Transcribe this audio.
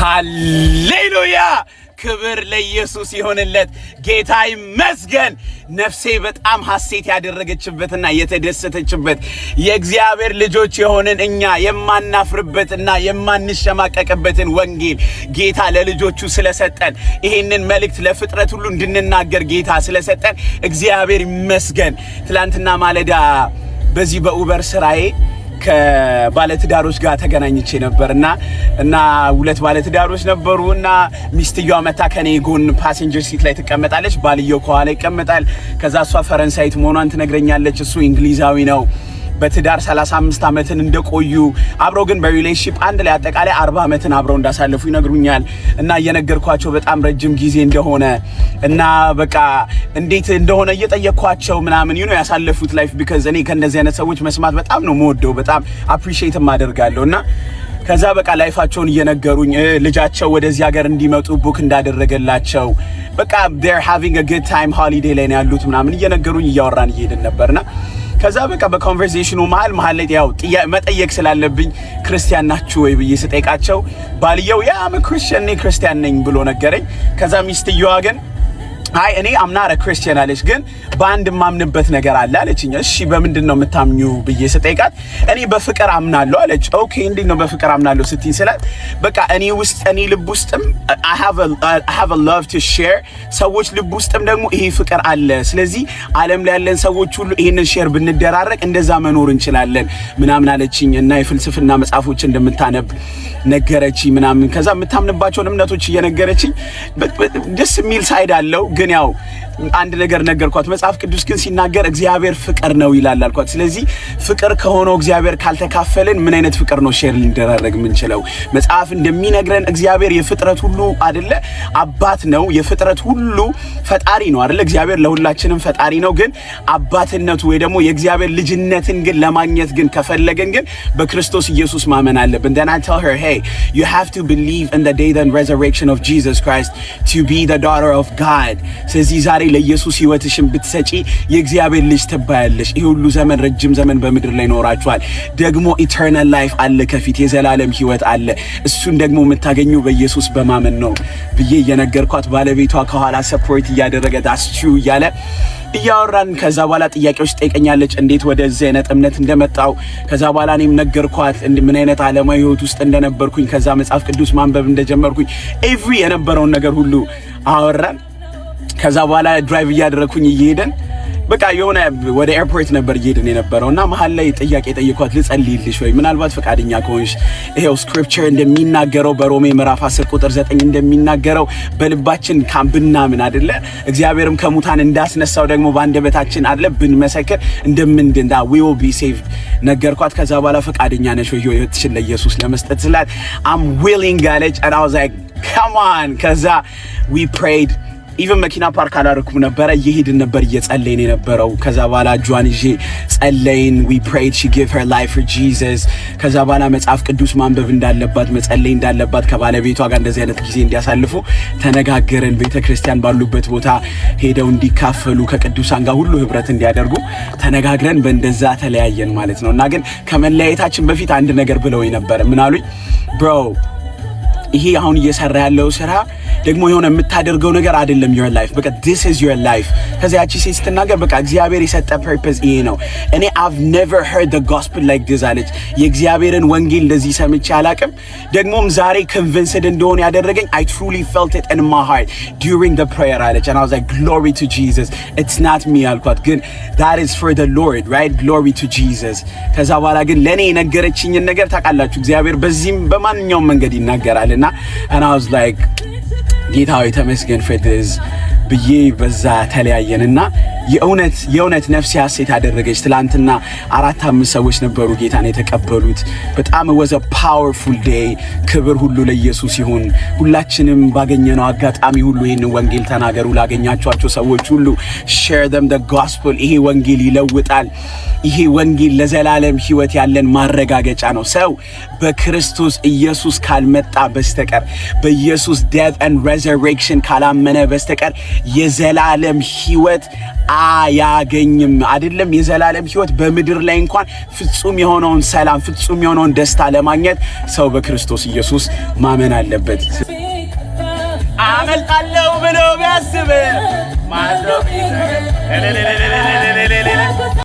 ሃሌሉያ ክብር ለኢየሱስ ይሁንለት። ጌታ ይመስገን። ነፍሴ በጣም ሐሴት ያደረገችበትና የተደሰተችበት የእግዚአብሔር ልጆች የሆንን እኛ የማናፍርበትና የማንሸማቀቅበትን ወንጌል ጌታ ለልጆቹ ስለሰጠን ይሄንን መልእክት ለፍጥረት ሁሉ እንድንናገር ጌታ ስለሰጠን እግዚአብሔር ይመስገን። ትላንትና ማለዳ በዚህ በኡበር ስራዬ ከባለትዳሮች ጋር ተገናኝቼ ነበርና ሁለት ባለትዳሮች ነበሩና ሚስትየዋ መታ ከኔ ጎን ፓሴንጀር ሲት ላይ ትቀመጣለች፣ ባልየው ከኋላ ይቀመጣል። ከዛ እሷ ፈረንሳይት መሆኗን ትነግረኛለች፣ እሱ እንግሊዛዊ ነው። በትዳር 35 ዓመትን እንደቆዩ አብረው ግን በሪሌሽንሺፕ አንድ ላይ አጠቃላይ 40 ዓመትን አብረው እንዳሳለፉ ይነግሩኛል። እና እየነገርኳቸው በጣም ረጅም ጊዜ እንደሆነ እና በቃ እንዴት እንደሆነ እየጠየቅኳቸው ምናምን ያሳለፉት ላይፍ ቢካዝ እኔ ከነዚህ አይነት ሰዎች መስማት በጣም ነው የምወደው፣ በጣም አፕሪሺየት ማደርጋለሁና ከዛ በቃ ላይፋቸውን እየነገሩኝ ልጃቸው ወደዚህ ሀገር እንዲመጡ ቡክ እንዳደረገላቸው በቃ they're having a good time holiday ላይ ነው ያሉት ምናምን እየነገሩኝ እያወራን እየሄድን ነበርና ከዛ በቃ በኮንቨርሴሽኑ መሃል ላይ ያው መጠየቅ ስላለብኝ ክርስቲያን ናችሁ ወይ ብዬ ስጠይቃቸው ባልየው ያ ክርስቲያን ነኝ ብሎ ነገረኝ። ከዛ ሚስትየዋ ግን አይ እኔ አምናረ ክርስቲያን አለች፣ ግን በአንድ ማምንበት ነገር አለ አለችኝ። እሺ በምንድን ነው የምታምኙ ብዬ ስጠይቃት እኔ በፍቅር አምናለሁ አለች። ኦኬ እንዴት ነው በፍቅር አምናለሁ ስትይ ስላት በቃ እኔ ልብ ውስጥም I have a love to share ሰዎች ልብ ውስጥም ደግሞ ይሄ ፍቅር አለ። ስለዚህ ዓለም ላይ ያለን ሰዎች ሁሉ ይሄንን ሼር ብንደራረቅ እንደዛ መኖር እንችላለን ምናምን አለችኝ። እና የፍልስፍና መጽሐፎች እንደምታነብ ነገረችኝ ምናምን። ከዛ የምታምንባቸውን እምነቶች እየነገረችኝ ደስ የሚል ሳይድ አለው። ግን ያው አንድ ነገር ነገርኳት። መጽሐፍ ቅዱስ ግን ሲናገር እግዚአብሔር ፍቅር ነው ይላል አልኳት። ስለዚህ ፍቅር ከሆነው እግዚአብሔር ካልተካፈልን ምን አይነት ፍቅር ነው ሼር ሊደራረግ የምንችለው? መጽሐፍ እንደሚነግረን እግዚአብሔር የፍጥረት ሁሉ አይደለ አባት ነው፣ የፍጥረት ሁሉ ፈጣሪ ነው አይደለ? እግዚአብሔር ለሁላችንም ፈጣሪ ነው። ግን አባትነቱ ወይ ደግሞ የእግዚአብሔር ልጅነትን ግን ለማግኘት ግን ከፈለገን ግን በክርስቶስ ኢየሱስ ማመን አለብን። then I tell her hey you have to believe in the death and resurrection of Jesus Christ to be the daughter of God. ስለዚህ ዛሬ ለኢየሱስ ህይወትሽን ብትሰጪ የእግዚአብሔር ልጅ ትባያለሽ። ይሄ ሁሉ ዘመን ረጅም ዘመን በምድር ላይ ኖራችኋል፣ ደግሞ ኢተርናል ላይፍ አለ ከፊት፣ የዘላለም ህይወት አለ። እሱን ደግሞ የምታገኙ በኢየሱስ በማመን ነው ብዬ እየነገርኳት ባለቤቷ ከኋላ ሰፖርት እያደረገ ዳስቹ እያለ እያወራን ከዛ በኋላ ጥያቄዎች ጠይቀኛለች፣ እንዴት ወደዚህ አይነት እምነት እንደመጣው። ከዛ በኋላ እኔም ነገርኳት ምን አይነት ዓለማዊ ህይወት ውስጥ እንደነበርኩኝ፣ ከዛ መጽሐፍ ቅዱስ ማንበብ እንደጀመርኩኝ ኤቭሪ የነበረውን ነገር ሁሉ አወራን። ከዛ በኋላ ድራይቭ እያደረኩኝ እየሄደን በቃ የሆነ ወደ ኤርፖርት ነበር እየሄድን የነበረውና መሀል ላይ ጥያቄ ጠይቋት፣ ልጸልይልሽ ወይ ምናልባት ፈቃደኛ ከሆንሽ ይሄው ስክሪፕቸር እንደሚናገረው በሮሜ ምዕራፍ 10 ቁጥር 9 እንደሚናገረው በልባችን ብናምን አይደለ እግዚአብሔርም ከሙታን እንዳስነሳው ደግሞ በአንደበታችን አይደለ ብንመሰክር እንደምንድን we will be saved ነገርኳት። ከዛ በኋላ ፈቃደኛ ነሽ ወይ ህይወትሽን ለኢየሱስ ለመስጠት ስላት I'm willing አለች። and I was like come on። ከዛ we prayed ኢቨን መኪና ፓርክ አላረኩም ነበር፣ እየሄድን ነበር እየጸለይን የነበረው። ከዛ በኋላ ጇን ይዤ ጸለይን። we prayed she give her life for Jesus። ከዛ በኋላ መጽሐፍ ቅዱስ ማንበብ እንዳለባት መጸለይ እንዳለባት ከባለቤቷ ጋር እንደዚህ አይነት ጊዜ እንዲያሳልፉ ተነጋገርን። ቤተክርስቲያን ባሉበት ቦታ ሄደው እንዲካፈሉ ከቅዱሳን ጋር ሁሉ ህብረት እንዲያደርጉ ተነጋግረን በእንደዛ ተለያየን ማለት ነው። እና ግን ከመለያየታችን በፊት አንድ ነገር ብለውኝ ነበር። ምን አሉኝ? ብሮ ይሄ አሁን እየሰራ ያለው ስራ ደግሞ የሆነ የምታደርገው ነገር አይደለም your life በቃ this is your life። ከዛ ያቺ ሴት ስትናገር በቃ እግዚአብሔር የሰጠ ፐርፐዝ ይሄ ነው። እኔ I've never heard the gospel like this አለች። የእግዚአብሔርን ወንጌል እንደዚህ ሰምቼ አላቅም። ደግሞም ዛሬ convinced እንደሆነ ያደረገኝ I truly felt it in my heart during the prayer አለች። and I was like glory to Jesus, it's not me አልኳት። ግን that is for the Lord, right? glory to Jesus። ከዛ በኋላ ግን ለኔ የነገረችኝን ነገር ታውቃላችሁ፣ እግዚአብሔር በዚህም በማንኛውም መንገድ ይናገራልና and I was like ጌታ ሆይ ተመስገን for this ብዬ በዛ ተለያየንና የእውነት ነፍሴ ሐሴት አደረገች። ትላንትና 4-5 ሰዎች ነበሩ ጌታን የተቀበሉት። በጣም was a powerful day። ክብር ሁሉ ለኢየሱስ ይሁን። ሁላችንም ባገኘነው አጋጣሚ ሁሉ ይሄን ወንጌል ተናገሩ። ላገኛችኋቸው ሰዎች ሁሉ share them the gospel። ይሄ ወንጌል ይለውጣል። ይሄ ወንጌል ለዘላለም ህይወት ያለን ማረጋገጫ ነው። ሰው በክርስቶስ ኢየሱስ ካልመጣ በስተቀር በኢየሱስ death and resurrection ካላመነ በስተቀር የዘላለም ህይወት አያገኝም። አይደለም የዘላለም ሕይወት በምድር ላይ እንኳን ፍጹም የሆነውን ሰላም ፍጹም የሆነውን ደስታ ለማግኘት ሰው በክርስቶስ ኢየሱስ ማመን አለበት። አመልጣለሁ ብሎ ቢያስብ ማድረግ